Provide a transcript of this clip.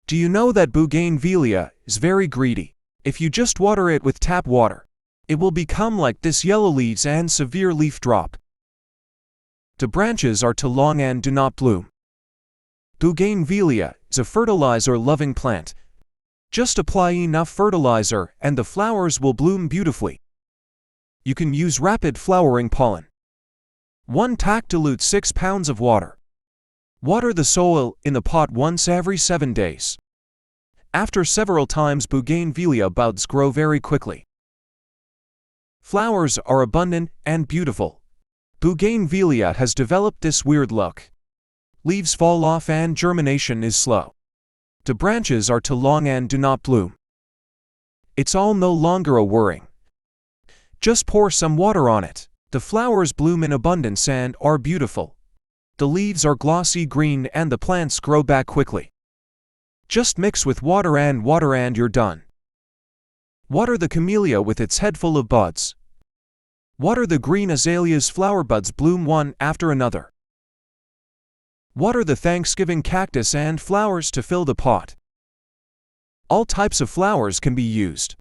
Do you know that Bougainvillea is very greedy? If you just water it with tap water, it will become like this: yellow leaves and severe leaf drop. The branches are too long and do not bloom. Bougainvillea is a fertilizer-loving plant. Just apply enough fertilizer and the flowers will bloom beautifully. You can use rapid flowering pollen. 1 tack dilute 6 pounds of water. Water the soil in the pot once every 7 days. After several times, Bougainvillea buds grow very quickly. Flowers are abundant and beautiful. Bougainvillea has developed this weird look. Leaves fall off and germination is slow. The branches are too long and do not bloom. It's all no longer a worry. Just pour some water on it. The flowers bloom in abundance and are beautiful. The leaves are glossy green and the plants grow back quickly. Just mix with water and you're done. Water the camellia with its head full of buds. Water the green azaleas, flower buds bloom one after another. Water the Thanksgiving cactus and flowers to fill the pot. All types of flowers can be used.